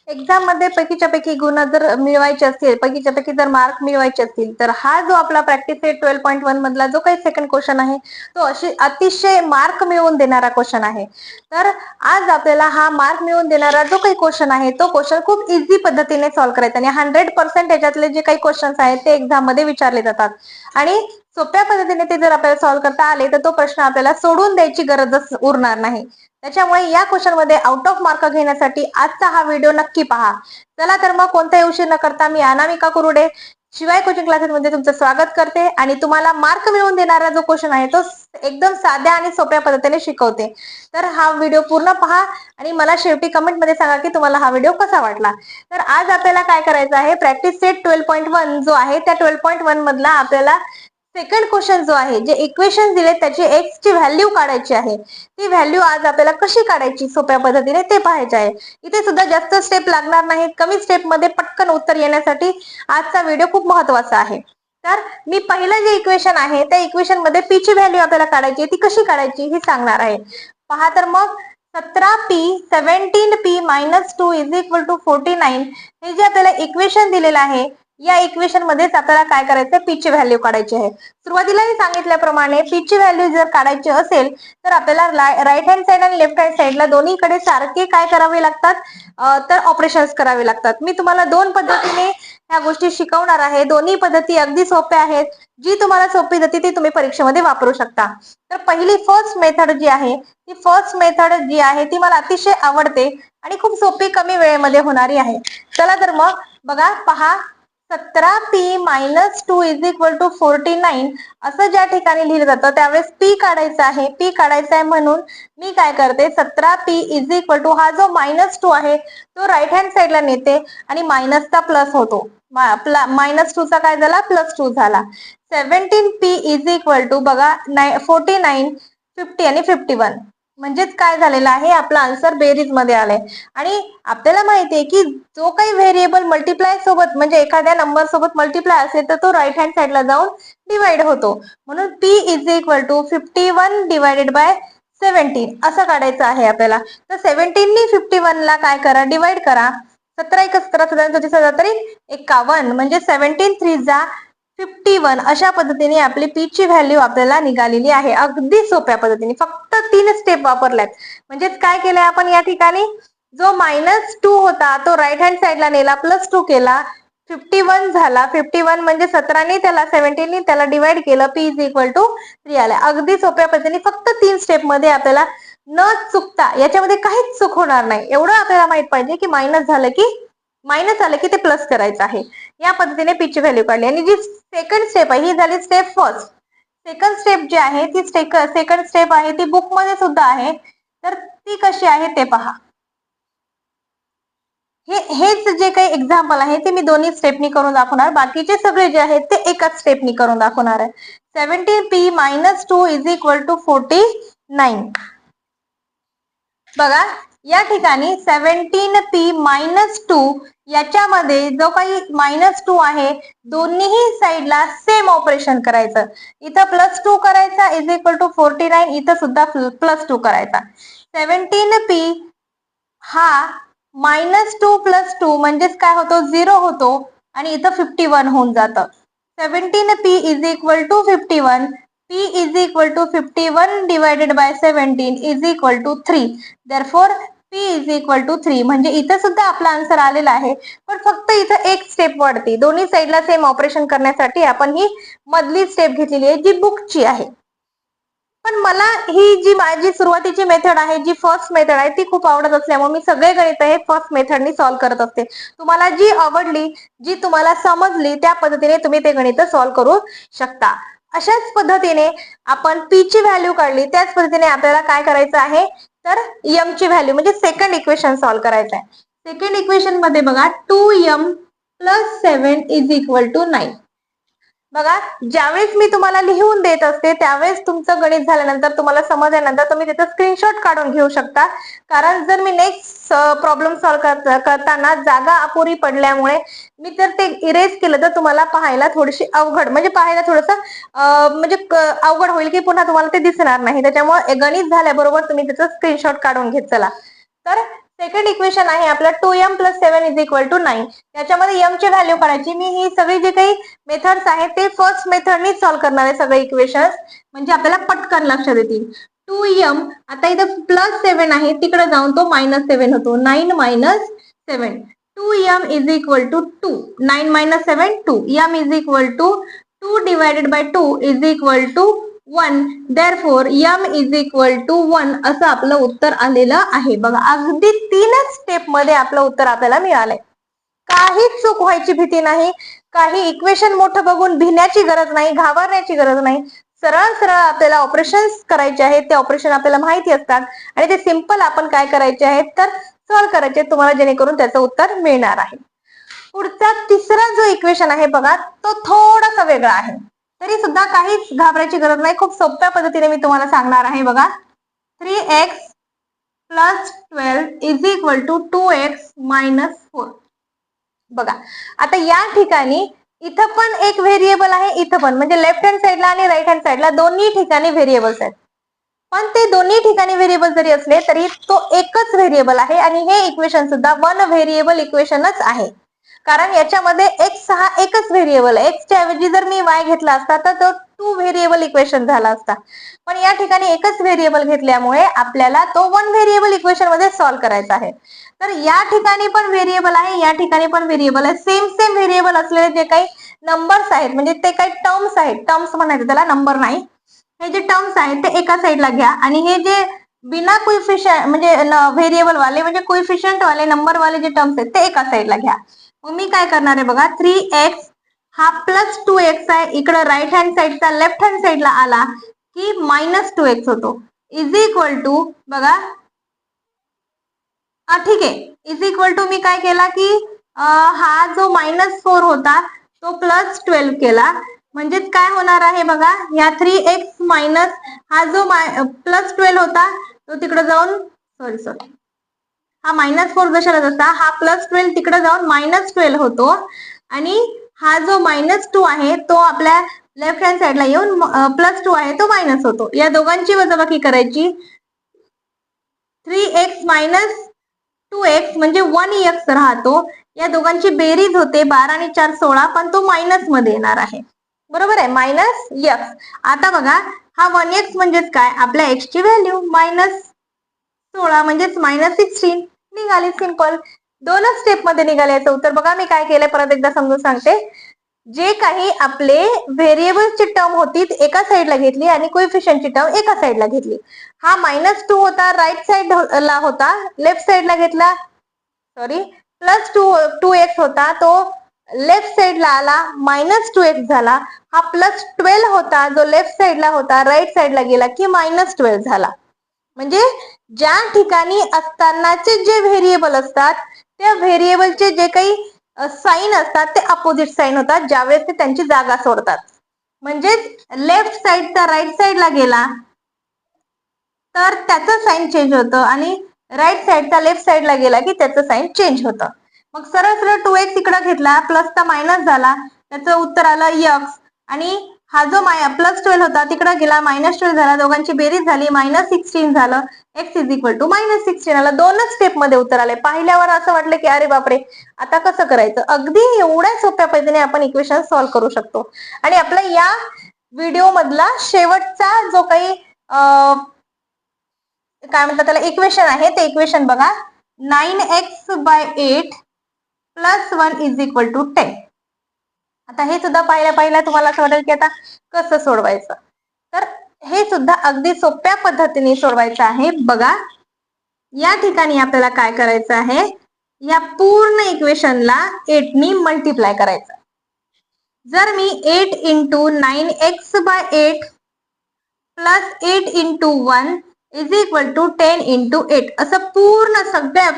Exam मध्ये पैकीच्या पैकी गुण जर मिळवायचे असतील, पैकीच्या पैकी जर मार्क मिळवायचे असतील, तर हा जो आपला प्रॅक्टिस सेट 12.1 मधला जो काही सेकंड क्वेश्चन आहे, तो अतिशय मार्क मिळवून देणारा क्वेश्चन आहे. तर आज आपल्याला हा मार्क मिळवून देणारा जो काही क्वेश्चन आहे, तो क्वेश्चन खूप इझी पद्धतीने सॉल्व्ह करायचा आणि 100% याच्यातले जे काही क्वेश्चन्स आहेत ते एक्झाम मध्ये विचारले जातात आणि सोप्या पद्धतीने ते जर आपल्याला सॉल्व्ह करता आले तर तो प्रश्न आपल्याला सोडून द्यायची गरजच उरणार नाही. त्याच्यामुळे या क्वेश्चन मध्ये आउट ऑफ मार्क घेण्यासाठी आजचा हा व्हिडिओ नक्की पहा. चला तर मग कोणताही उशीर न करता मी अनामिका कुरुडे शिवाय कोचिंग क्लासेस मध्ये तुमचं स्वागत करते आणि तुम्हाला मार्क मिळवून देणारा जो क्वेश्चन आहे तो एकदम साध्या आणि सोप्या पद्धतीने शिकवते. तर हा व्हिडिओ पूर्ण पहा आणि मला शेवटी कमेंट मध्ये सांगा की तुम्हाला हा व्हिडिओ कसा वाटला. तर आज आपल्याला काय करायचं आहे, प्रॅक्टिस सेट 12.1 जो आहे त्या 12.1 मधला आपल्याला सेकंड क्वेश्चन जो आहे, जे इक्वेशन दिले त्याची एक्स ची व्हॅल्यू काढायची आहे. ती व्हॅल्यू आज आपल्याला कशी काढायची सोप्या पद्धतीने ते पाहायचे आहे. इथे सुद्धा जास्त स्टेप लागणार नाहीत, कमी स्टेप मध्ये पटकन उत्तर येण्यासाठी आजचा व्हिडिओ खूप महत्वाचा आहे. तर मी पहिलं जे इक्वेशन आहे त्या इक्वेशन मध्ये पी ची व्हॅल्यू आपल्याला काढायची, ती कशी काढायची हे सांगणार आहे. पहा तर मग 17p 17p - 2 = 49 हे जे आपल्याला इक्वेशन दिलेलं आहे, या इक्वेशन मध्येच आपल्याला काय करायचं, पी ची व्हॅल्यू काढायची आहे. सुरुवातीला मी सांगितल्याप्रमाणे पी ची व्हॅल्यू जर काढायची असेल तर आपल्याला राईट हँड साइड आणि लेफ्ट हँड साइडला दोन्हीकडे सारखे काय करावे लागतात, तर ऑपरेशन्स करावे लागतात. मी तुम्हाला दोन पद्धतीने ह्या गोष्टी शिकवणार आहे. दोन्ही पद्धती अगदी सोप्या आहेत. जी तुम्हाला सोपी जाते ती तुम्ही परीक्षेमध्ये वापरू शकता. तर पहिली फर्स्ट मेथड जी आहे, ती फर्स्ट मेथड जी आहे ती मला अतिशय आवडते आणि खूप सोपी कमी वेळेमध्ये होणारी आहे. चला तर मग बघा, पहा 17p - 2 = 49 असं ज्या ठिकाणी लिहिलं जातं त्यावेळेस पी काढायचं आहे. पी काढायचं आहे म्हणून मी काय करते, 17p = हा जो -2 आहे तो राईट हँड साइडला नेते आणि मायनसचा प्लस होतो. -2 चा काय झाला, +2 झाला. 17p = बघा 49, 50 आणि 51 म्हणजेच काय झालेलं आहे, आपला आन्सर बेरीज मध्ये आलाय. आणि आपल्याला माहितीये की जो काही व्हेरिएबल मल्टिप्लाय सोबत म्हणजे एखाद्या नंबर सोबत मल्टिप्लाय असेल तर तो राईट हँड साइडला जाऊन डिवाइड होतो. म्हणून p = 51 / 17 असं काढायचं आहे आपल्याला. तर 17 नी 51 ला काय करा, डिवाइड करा. 17 × 17 = 51 म्हणजे 17 3 जा 51 अशा पद्धतीने आपली पी ची व्हॅल्यू आपल्याला निघालेली आहे. अगदी सोप्या पद्धतीने फक्त 3 स्टेप वापरल्यात. म्हणजेच काय केलंय आपण या ठिकाणी, जो -2 होता तो राईट हँड साइडला नेला, +2 केला, 51 झाला. 51 म्हणजे 17 ने त्याला 17 ने त्याला डिवाइड केलं, p = 3 आला. अगदी सोप्या पद्धतीने फक्त 3 स्टेप मध्ये आपल्याला न चुकता, याच्यामध्ये काहीच चूक होणार नाही एवढं आपल्याला माहित पाहिजे की मायनस आलं की ते प्लस करायचं आहे. या पद्धतीने पी ची व्हॅल्यू काढली. आणि जी सेकंड स्टेप आहे ही झाली स्टेप फर्स्ट. सेकंड स्टेप जी आहे ती सेकंड स्टेप आहे ती बुक मध्ये सुद्धा आहे. तर ती कशी आहे ते पहा. हेच जे काही एक्झाम्पल आहे ते मी दोन्ही स्टेपनी करून दाखवणार, बाकीचे सगळे जे आहेत ते एकाच स्टेपनी करून दाखवणार आहे. 17p - 2 = 49. बघा या ठिकाणी 17p - 2 याच्यामध्ये जो काही -2 आहे दोन्ही साइडला सेम ऑपरेशन करायचं. इथं +2 करायचा = 49, इथं सुद्धा +2 करायचा. 17p हा -2 + 2 म्हणजेच काय होतो, 0 होतो आणि इथं 51 होऊन जातं. 17p = 51, p = 51 / 17 = 3. therefore p = 3 म्हणजे इथं सुद्धा आपला आन्सर आलेला आहे. पण फक्त इथं एक स्टेप वाढते. दोन्ही साइडला सेम ऑपरेशन करण्यासाठी आपण ही मधली स्टेप घेतलेली आहे जी बुकची आहे. पण मला ही जी माझी सुरुवातीची मेथड आहे, जी फर्स्ट मेथड आहे ती खूप आवडत असल्यामुळे मी सगळे गणित हे फर्स्ट मेथडनी सॉल्व्ह करत असते. तुम्हाला जी आवडली, जी तुम्हाला समजली त्या पद्धतीने तुम्ही ते गणित सॉल्व्ह करू शकता. अशाच पद्धतीने आपण पी ची व्हॅल्यू काढली, त्याच पद्धतीने आपल्याला काय करायचं आहे, तर एम ची व्हॅल्यू म्हणजे सेकंड इक्वेशन सॉल्व्ह करायचं आहे. सेकंड इक्वेशन मध्ये बघा 2m + 7 = 9. बघा ज्यावेळेस मी तुम्हाला लिहून देत असते त्यावेळेस तुमचं गणित झाल्यानंतर तुम्हाला समजल्यानंतर तुम्ही त्याचा स्क्रीनशॉट काढून घेऊ शकता. कारण जर मी नेक्स्ट प्रॉब्लेम सॉल्व्ह करताना जागा अपुरी पडल्यामुळे मी जर ते इरेज केलं तर तुम्हाला पाहायला थोडीशी अवघड, म्हणजे पाहायला थोडंसं म्हणजे अवघड होईल की पुन्हा तुम्हाला ते दिसणार नाही. त्याच्यामुळे गणित झाल्याबरोबर तुम्ही त्याचा स्क्रीनशॉट काढून घेत चला. तर सेकंड इक्वेशन आहे आपलं 2m + 7 = 9. याच्यामध्ये m ची व्हॅल्यू काढायची. मी ही सगळी जे काही मेथड्स आहेत ते फर्स्ट मेथडनी सॉल्व्ह करणार आहे सगळे इक्वेशन्स, म्हणजे आपल्याला पटकन लक्षात येतील. 2m आता इथं +7 आहे, तिकडे जाऊन तो -7 होतो. 9 - 7 2m = 2. 9 - 7 2. m = 2 divided by 2 = 1. therefore m = 1 असं आपलं उत्तर आलेलं आहे. बघा, अगदी 3च स्टेप मध्ये आपलं उत्तर आपल्याला मिळालंय. काहीच चूक व्हायची भीती नाही, काही इक्वेशन मोठं बघून भिण्याची गरज नाही, घाबरण्याची गरज नाही. सरळ सरळ आपल्याला ऑपरेशन्स करायचे आहेत, ते ऑपरेशन आपल्याला माहिती असतात आणि ते सिंपल आपण काय करायचे आहेत तर सॉल्व्ह करायचे तुम्हाला, जेणेकरून त्याचं उत्तर मिळणार आहे. पुढचा तिसरा जो इक्वेशन आहे बघा, तो थोडासा वेगळा आहे, तरी सुद्धा काहीच घाबरायची गरज नाही. खूप सोप्या पद्धतीने मी तुम्हाला सांगणार आहे. बघा, 3x + 12 = 2x - 4. बघा, आता या ठिकाणी इथं पण एक व्हेरिएबल आहे, इथं पण, म्हणजे लेफ्ट हँड साईडला आणि राईट हँड साईडला दोन्ही ठिकाणी व्हेरिएबल्स आहेत. पण ते दोन्ही ठिकाणी व्हेरिएबल जरी असले तरी तो एकच व्हेरिएबल आहे आणि हे इक्वेशन सुद्धा वन व्हेरिएबल इक्वेशनच आहे. कारण याच्यामध्ये x हा एकच व्हेरिएबल आहे. x च्या ऐवजी जर मी y घेतला असता तर तो 2 व्हेरिएबल इक्वेशन झाला असता. पण या ठिकाणी एकच व्हेरिएबल घेतल्यामुळे आपल्याला तो 1 व्हेरिएबल इक्वेशन मध्ये सॉल्व्ह करायचा आहे. तर या ठिकाणी पण व्हेरिएबल आहे, या ठिकाणी पण व्हेरिएबल आहे. सेम सेम व्हेरिएबल असलेले जे काही नंबर्स आहेत, म्हणजे ते काही टर्म्स आहेत, टर्म्स म्हणायचे त्याला, नंबर नाही, हे जे टर्म्स आहेत ते एका साईडला घ्या आणि हे जे बिना कोइफिशियंट म्हणजे व्हेरिएबल वाले म्हणजे कोइफिशियंट वाले नंबर वाले जे टर्म्स आहेत ते एका साईडला घ्या. मग मी काय करणार आहे बघा, 3x हा +2x आहे, इकडे राईट हँड साईडचा लेफ्ट हँड साईडला आला की -2x होतो. = बघा, ठीक आहे, = मी काय केला की हा जो -4 होता तो +12 केला, म्हणजेच काय होणार आहे बघा, या 3x हा जो +12 होता तो तिकडे जाऊन सॉरी हा -4 कशाला असता, हा +12 तिकडे जाऊन -12 होतो आणि हा जो -2 आहे तो आपल्या लेफ्ट हँड साईडला येऊन +2 आहे तो मायनस होतो. या दोघांची वजाबाकी करायची. 3x - 2x म्हणजे 1x राहतो. या दोघांची बेरीज होते 12 आणि 4 16, पण तो मायनस मध्ये येणार आहे. बरोबर आहे, -x. आता बघा, हा 1x म्हणजेच काय, आपल्या x ची व्हॅल्यू -16 म्हणजेच -16 निघाली. सिंपल, दोनच स्टेप मध्ये निघाले याचं उत्तर. बघा, मी काय केलंय परत एकदा समजून सांगते. जे काही आपले व्हेरिएबल्सची टर्म होती एका साईडला घेतली आणि कोइफिशियंटची टर्म एका साईडला घेतली. हा -2 होता, राईट साईडला होता, लेफ्ट साईडला घेतला, सॉरी +2x होता तो लेफ्ट साईडला आला, -2x झाला. हा +12 होता जो लेफ्ट साईडला होता, राईट साईडला गेला की -12 झाला. म्हणजे ज्या ठिकाणी असतानाचे जे व्हेरिएबल असतात त्या व्हेरिएबलचे जे काही साईन असतात ते अपोजिट साईन होतात ज्यावेळेस ते त्यांची जागा सोडतात. म्हणजेच लेफ्ट साईडचा राईट साईडला गेला तर त्याचं साईन चेंज होतं आणि राईट साईडचा लेफ्ट साईडला गेला की त्याचं साईन चेंज होतं. मग सरळ सरळ 2x इकडे घेतला, प्लसचा मायनस झाला, त्याचं उत्तर आलं x. आणि हा जो +12 होता तिकडे गेला, -12 झाला, दोघांची बेरीज झाली, -16 झालं. x = -16 आला. दोनच स्टेप मध्ये उत्तर आले. पाहिल्यावर असं वाटलं की अरे बापरे, आता कसं करायचं. अगदी एवढ्या सोप्या पद्धतीने आपण इक्वेशन सॉल्व्ह करू शकतो. आणि आपला या व्हिडिओ मधला शेवटचा जो काही काय म्हणतात त्याला इक्वेशन आहे ते इक्वेशन बघा, 9x/8 + 1 = 10. आता हे सुद्धा पाहिल्या तुम्हाला असं वाटेल की आता कसं सोडवायचं, तर हे सुद्धा अगदी सोप्या पद्धतीने सोडवायचं आहे. बघा, या ठिकाणी आपल्याला काय करायचं आहे, या पूर्ण इक्वेशनला 8 नी मल्टिप्लाय करायचं. जर मी 8 × 9x/8 + 8 × 1 = 10 × 8 असं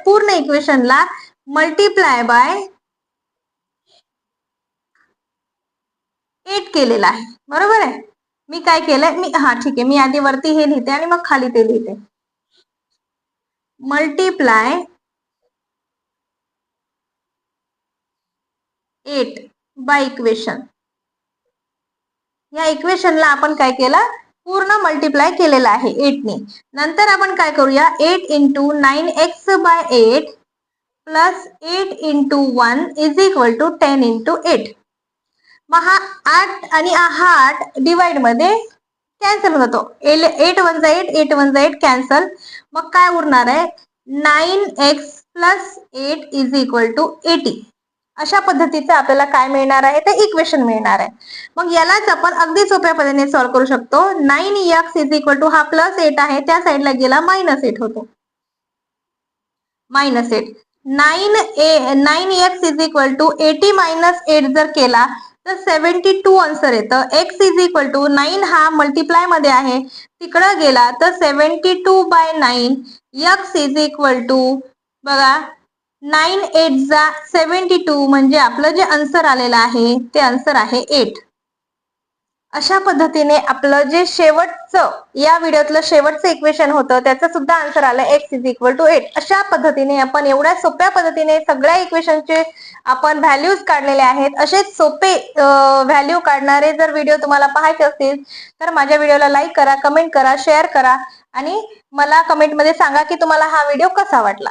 पूर्ण इक्वेशनला मल्टिप्लाय बाय 8 केलेला आहे. बरोबर आहे. मी काय केलंय, ठीक आहे, मी आधी वरती हे लिहिते आणि मग खाली ते लिहिते. Multiply 8 by equation. या इक्वेशनला आपण काय केलं, पूर्ण मल्टिप्लाय केलेलं आहे 8 ने. नंतर आपण काय करूया, 8 into 9x/8 plus 8 into 1 is equal to 10 into 8. मग हा 8 आणि हा 8 डिवाइड मध्ये कॅन्सल होतो. 8 1 8 8 1 8 कॅन्सल. मग काय उरणार आहे, 9x plus 8 is equal to 80. अशा पद्धतीचं आपल्याला काय मिळणार आहे, ते इक्वेशन मिळणार आहे. मग यालाच आपण अगदी सोप्या पद्धतीने सॉल्व्ह करू शकतो. 9x इज इक्वल टू हा प्लस 8 आहे, त्या साईडला गेला -8 होतो. -8 9x is equal to 80 minus 8 जर केला तर 72 आन्सर येतं. x इज इक्वल टू 9 हा मल्टिप्लाय मध्ये आहे, तिकडं गेला तर 72/9. x इज इक्वल टू बघा 9 8 जा 72 म्हणजे आपलं जे आन्सर आलेलं आहे ते आन्सर आहे 8. अशा पद्धतीने आपलं जे शेवटचं या व्हिडिओतलं शेवटचं इक्वेशन होतं त्याचं सुद्धा आन्सर आलं x इज इक्वल टू 8. अशा पद्धतीने आपण एवढ्या सोप्या पद्धतीने सगळ्या इक्वेशनचे आपण व्हॅल्यूज काढलेले आहेत. असेच सोपे व्हॅल्यू काढणारे जर व्हिडिओ तुम्हाला पाहायचे असतील तर माझ्या व्हिडिओला लाईक करा, कमेंट करा, शेअर करा आणि मला कमेंटमध्ये सांगा की तुम्हाला हा व्हिडिओ कसा वाटला.